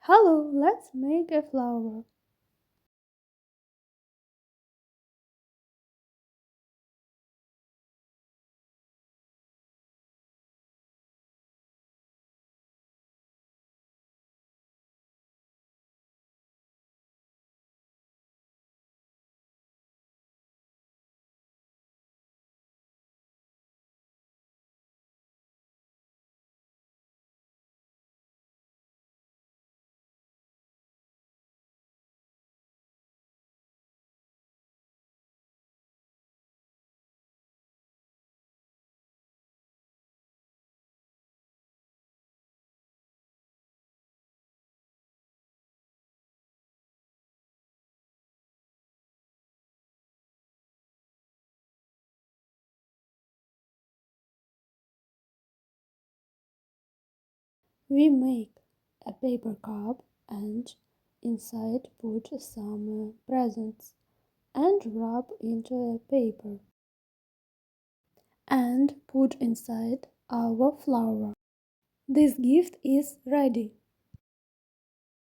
Hello, let's make a flower. We make a paper cup and inside put some presents and wrap into a paper and put inside our flower. This gift is ready.